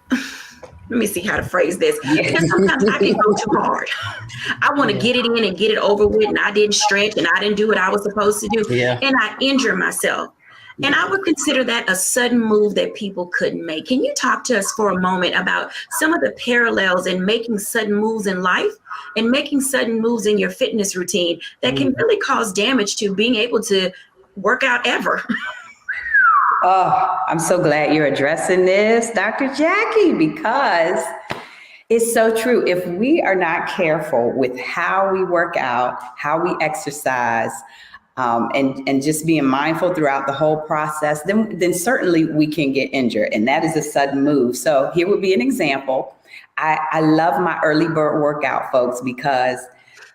let me see how to phrase this. Because sometimes I can go too hard. I want to get it in and get it over with, and I didn't stretch and I didn't do what I was supposed to do. And I injure myself. And I would consider that a sudden move that people couldn't make. Can you talk to us for a moment about some of the parallels in making sudden moves in life and making sudden moves in your fitness routine that can really cause damage to being able to work out ever? Oh, I'm so glad you're addressing this, Dr. Jacquie, because it's so true. If we are not careful with how we work out, how we exercise, and just being mindful throughout the whole process, then certainly we can get injured. And that is a sudden move. So here would be an example. I love my early bird workout, folks, because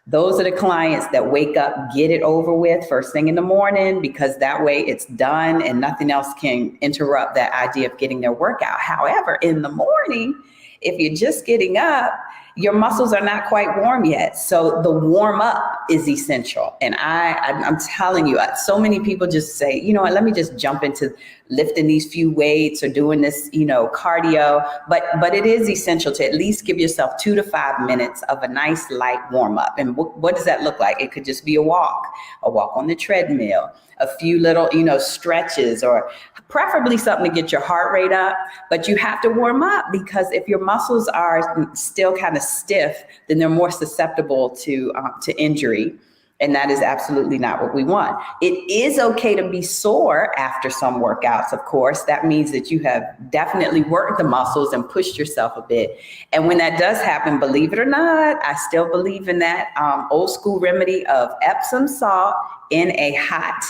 those are the clients that wake up, get it over with first thing in the morning, because that way it's done and nothing else can interrupt that idea of getting their workout. However, in the morning, if you're just getting up, your muscles are not quite warm yet. So the warm up is essential. And I'm telling you, so many people just say, you know what, let me just jump into lifting these few weights or doing this, you know, cardio. But it is essential to at least give yourself 2 to 5 minutes of a nice light warm up. And what does that look like? It could just be a walk on the treadmill, a few little, you know, stretches, or preferably something to get your heart rate up. But you have to warm up, because if your muscles are still kind of stiff, then they're more susceptible to injury. And that is absolutely not what we want. It is okay to be sore after some workouts, of course. That means that you have definitely worked the muscles and pushed yourself a bit. And when that does happen, believe it or not, I still believe in that old school remedy of Epsom salt in a hot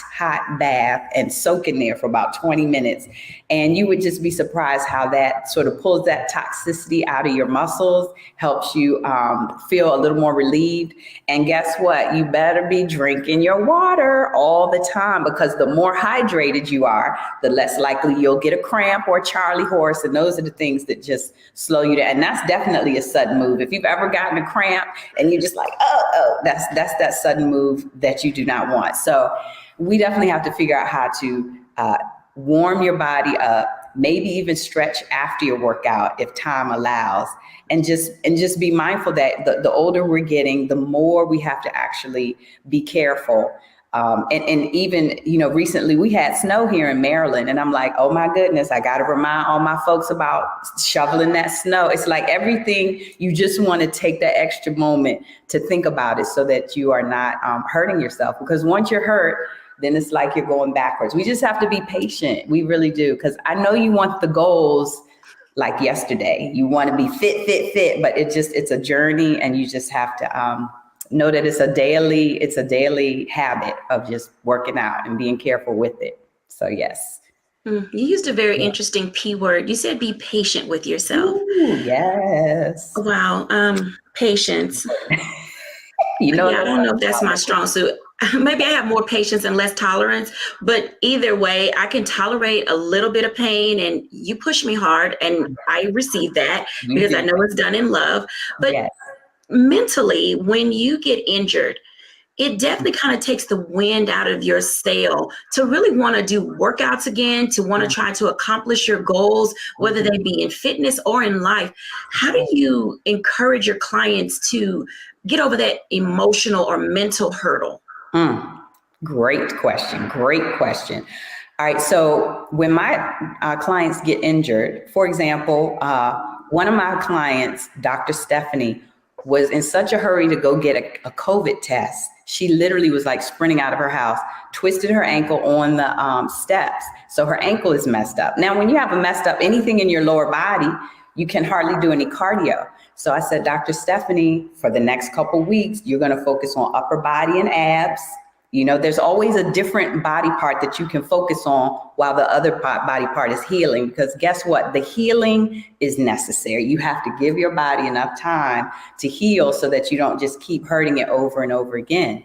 bath and soak in there for about 20 minutes. And you would just be surprised how that sort of pulls that toxicity out of your muscles, helps you feel a little more relieved. And guess what? You better be drinking your water all the time, because the more hydrated you are, the less likely you'll get a cramp or a Charlie horse. And those are the things that just slow you down. And that's definitely a sudden move. If you've ever gotten a cramp and you're just like, oh, that's that sudden move that you do not want. So we definitely have to figure out how to warm your body up, maybe even stretch after your workout if time allows, and just be mindful that the older we're getting, the more we have to actually be careful. And even, you know, recently we had snow here in Maryland, and I'm like, oh my goodness, I got to remind all my folks about shoveling that snow. It's like everything, you just want to take that extra moment to think about it so that you are not hurting yourself, because once you're hurt, then it's like you're going backwards. We just have to be patient. We really do. Because I know you want the goals like yesterday. You want to be fit, but it's a journey, and you just have to know that it's a daily habit of just working out and being careful with it. So yes. You used a very interesting P word. You said be patient with yourself. Ooh, yes. Wow. Patience. You know, I don't know if that's my strong suit. Maybe I have more patience and less tolerance, but either way, I can tolerate a little bit of pain, and you push me hard and I receive that because I know it's done in love. But mentally, when you get injured, it definitely kind of takes the wind out of your sail to really want to do workouts again, to want to try to accomplish your goals, whether they be in fitness or in life. How do you encourage your clients to get over that emotional or mental hurdle? Great question. Great question. All right. So when my clients get injured, for example, one of my clients, Dr. Stephanie, was in such a hurry to go get a COVID test. She literally was like sprinting out of her house, twisted her ankle on the steps. So her ankle is messed up. Now, when you have a messed up anything in your lower body, you can hardly do any cardio. So I said, Dr. Stephanie, for the next couple weeks, you're going to focus on upper body and abs. You know, there's always a different body part that you can focus on while the other body part is healing, because guess what? The healing is necessary. You have to give your body enough time to heal so that you don't just keep hurting it over and over again.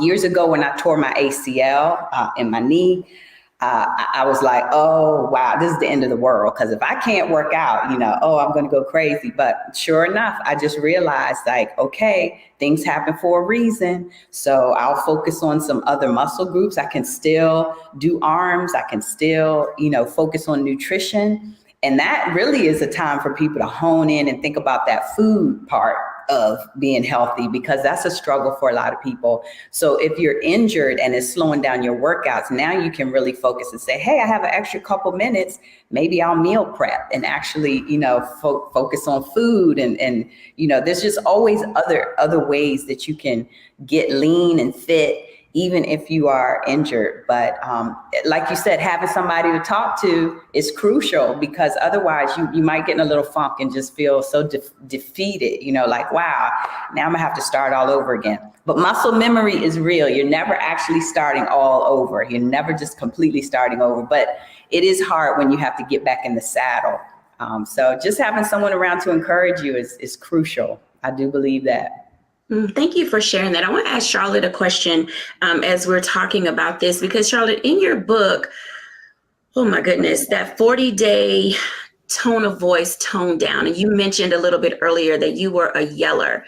Years ago, when I tore my ACL in my knee, I was like, oh, wow, this is the end of the world. Because if I can't work out, I'm going to go crazy. But sure enough, I just realized like, okay, things happen for a reason. So I'll focus on some other muscle groups. I can still do arms. I can still, focus on nutrition. And that really is a time for people to hone in and think about that food part of being healthy, because that's a struggle for a lot of people. So if you're injured and it's slowing down your workouts, now you can really focus and say, hey, I have an extra couple minutes. Maybe I'll meal prep and actually, focus on food. And there's just always other ways that you can get lean and fit, even if you are injured. But like you said, having somebody to talk to is crucial, because otherwise you might get in a little funk and just feel so defeated, like, wow, now I'm gonna have to start all over again. But muscle memory is real. You're never actually starting all over. You're never just completely starting over. But it is hard when you have to get back in the saddle. So just having someone around to encourage you is crucial. I do believe that. Thank you for sharing that. I want to ask Charlotte a question as we're talking about this, because Charlotte, in your book, oh my goodness, that 40-day tone of voice, tone down. And you mentioned a little bit earlier that you were a yeller.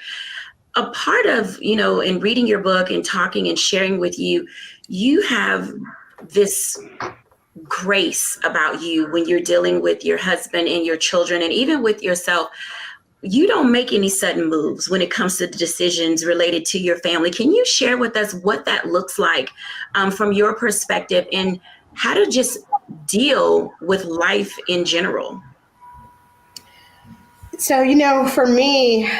A part of, in reading your book and talking and sharing with you, you have this grace about you when you're dealing with your husband and your children, and even with yourself. You don't make any sudden moves when it comes to decisions related to your family. Can you share with us what that looks like from your perspective, and how to just deal with life in general? So, for me,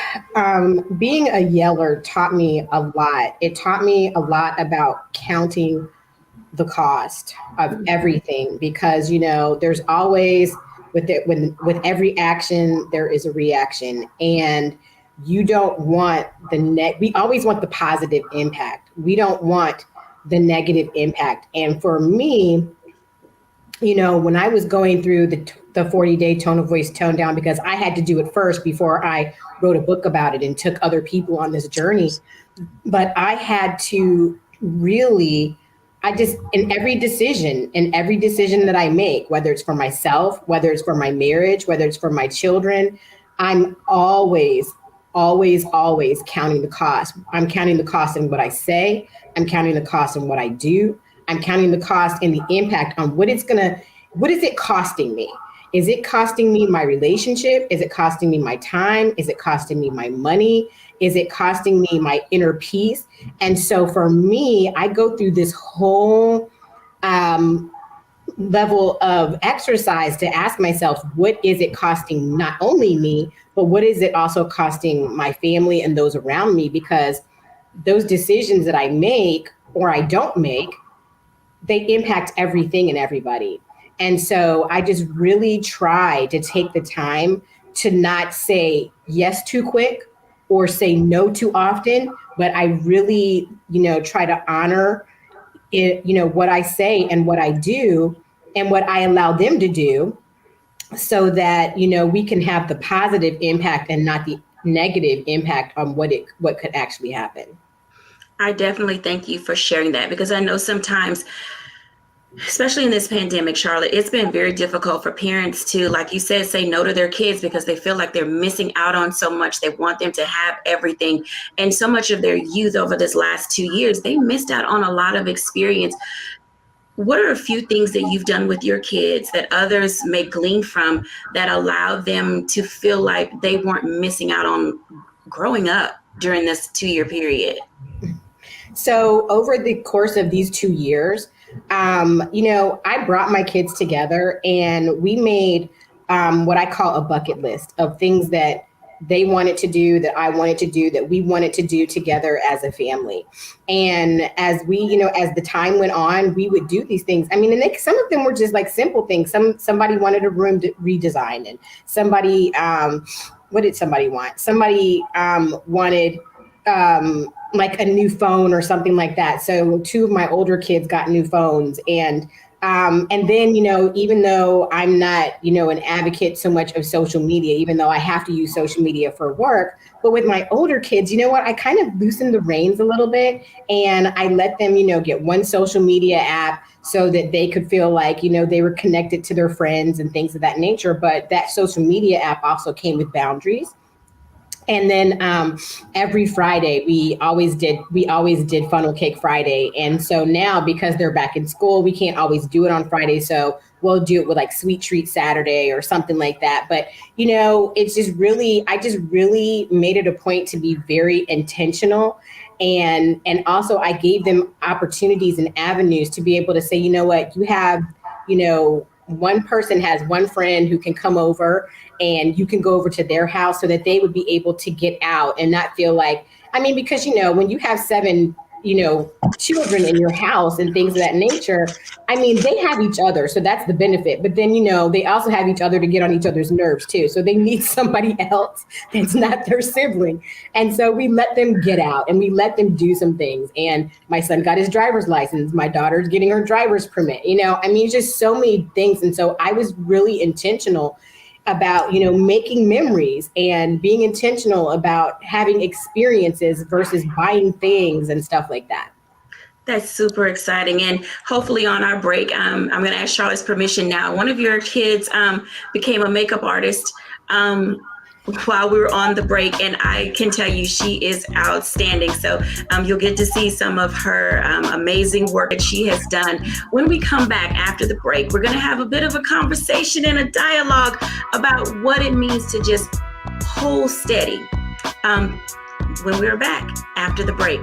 being a yeller taught me a lot. It taught me a lot about counting the cost of everything, because, there's always with every action, there is a reaction, and you don't want we always want the positive impact. We don't want the negative impact. And for me, when I was going through the 40-day tone of voice, tone down, because I had to do it first before I wrote a book about it and took other people on this journey. But I had to really, in every decision that I make, whether it's for myself, whether it's for my marriage, whether it's for my children, I'm always counting the cost. I'm counting the cost in what I say. I'm counting the cost in what I do. I'm counting the cost and the impact on what is it costing me? Is it costing me my relationship? Is it costing me my time? Is it costing me my money? Is it costing me my inner peace? And so for me, I go through this whole level of exercise to ask myself, what is it costing not only me, but what is it also costing my family and those around me? Because those decisions that I make or I don't make, they impact everything and everybody. And so I just really try to take the time to not say yes too quick or say no too often, but I really, try to honor it, what I say and what I do and what I allow them to do, so that, we can have the positive impact and not the negative impact on what could actually happen. I definitely thank you for sharing that, because I know sometimes Especially in this pandemic, Charlotte, it's been very difficult for parents to, like you said, say no to their kids because they feel like they're missing out on so much. They want them to have everything. And so much of their youth over this last 2 years, they missed out on a lot of experience. What are a few things that you've done with your kids that others may glean from that allow them to feel like they weren't missing out on growing up during this 2-year period? So over the course of these 2 years, I brought my kids together and we made what I call a bucket list of things that they wanted to do, that I wanted to do, that we wanted to do together as a family. And as we, as the time went on, we would do these things. I mean, and some of them were just like simple things. Somebody wanted a room redesigned, and somebody, what did somebody want? Somebody wanted like a new phone or something like that. So 2 of my older kids got new phones. And then, even though I'm not, an advocate so much of social media, even though I have to use social media for work, but with my older kids, I kind of loosened the reins a little bit, and I let them, get one social media app so that they could feel like, they were connected to their friends and things of that nature. But that social media app also came with boundaries. And then every Friday, we always did Funnel Cake Friday. And so now, because they're back in school, we can't always do it on Friday. So we'll do it with like Sweet Treat Saturday or something like that. But, it's just really, I just really made it a point to be very intentional. And also I gave them opportunities and avenues to be able to say, you know what, you have, one person has one friend who can come over and you can go over to their house so that they would be able to get out and not feel like, because, when you have 7, children in your house and things of that nature, they have each other. So that's the benefit. But then, they also have each other to get on each other's nerves too. So they need somebody else that's not their sibling. And so we let them get out and we let them do some things. And my son got his driver's license. My daughter's getting her driver's permit. Just so many things. And so I was really intentional about, making memories and being intentional about having experiences versus buying things and stuff like that. That's super exciting. And hopefully on our break, I'm going to ask Charlotte's permission now. One of your kids became a makeup artist while we were on the break, and I can tell you she is outstanding. So you'll get to see some of her amazing work that she has done. When we come back after the break, we're going to have a bit of a conversation and a dialogue about what it means to just hold steady when we're back after the break.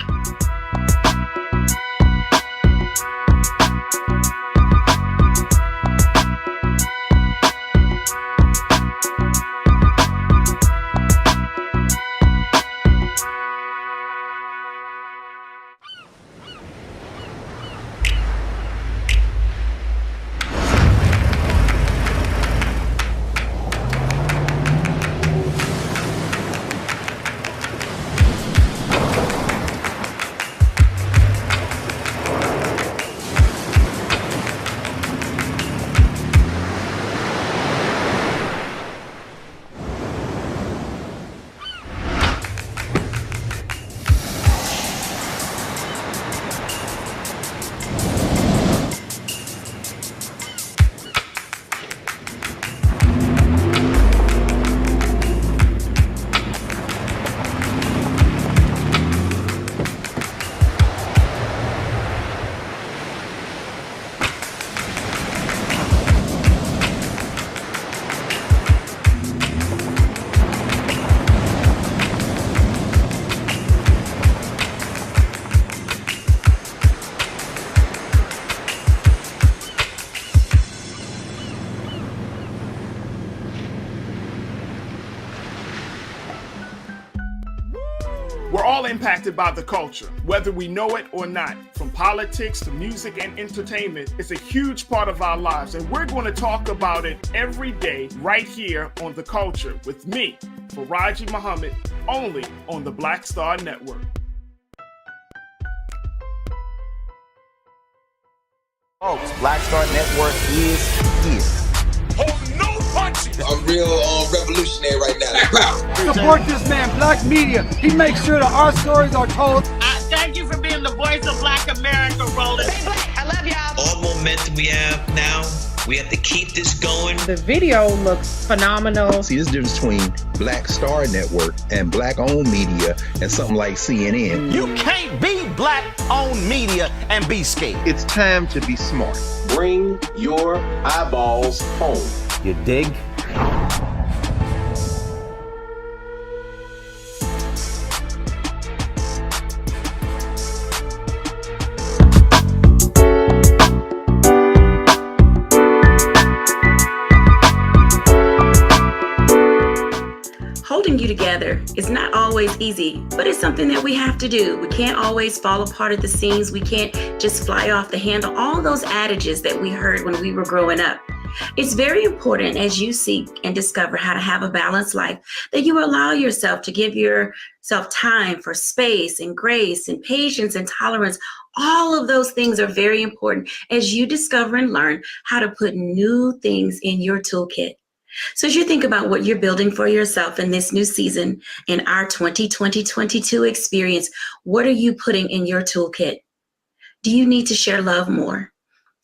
We're all impacted by the culture, whether we know it or not. From politics to music and entertainment, it's a huge part of our lives, and we're going to talk about it every day right here on The Culture with me, Faraji Muhammad, only on the Black Star Network. Folks, Black Star Network is here. Hold no punches. I'm real revolutionary right now. Support this man, Black Media. He makes sure that our stories are told. Thank you for being the voice of Black America, Roland. All momentum momentum we have now. We have to keep this going. The video looks phenomenal. See, there's a difference between Black Star Network and Black-owned media and something like CNN. You can't be Black-owned media and be scared. It's time to be smart. Bring your eyeballs home. You dig? Holding you together is not always easy, but it's something that we have to do. We can't always fall apart at the seams. We can't just fly off the handle. All those adages that we heard when we were growing up. It's very important as you seek and discover how to have a balanced life that you allow yourself to give yourself time for space and grace and patience and tolerance. All of those things are very important as you discover and learn how to put new things in your toolkit. So as you think about what you're building for yourself in this new season, in our 2020-22 experience, what are you putting in your toolkit? Do you need to share love more?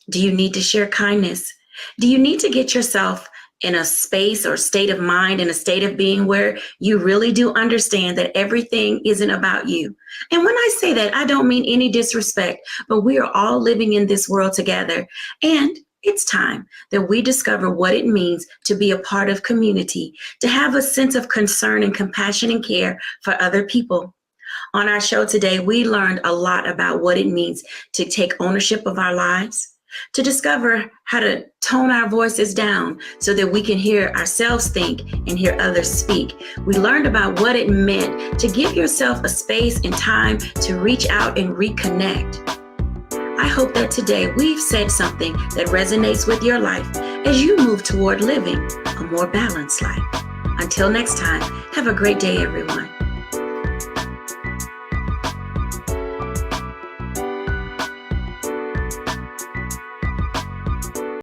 Do you need to share kindness? Do you need to get yourself in a space or state of mind, in a state of being where you really do understand that everything isn't about you? And when I say that, I don't mean any disrespect, but we are all living in this world together. And it's time that we discover what it means to be a part of community, to have a sense of concern and compassion and care for other people. On our show today, we learned a lot about what it means to take ownership of our lives, to discover how to tone our voices down so that we can hear ourselves think and hear others speak. We learned about what it meant to give yourself a space and time to reach out and reconnect. I hope that today we've said something that resonates with your life as you move toward living a more balanced life. Until next time, have a great day, everyone.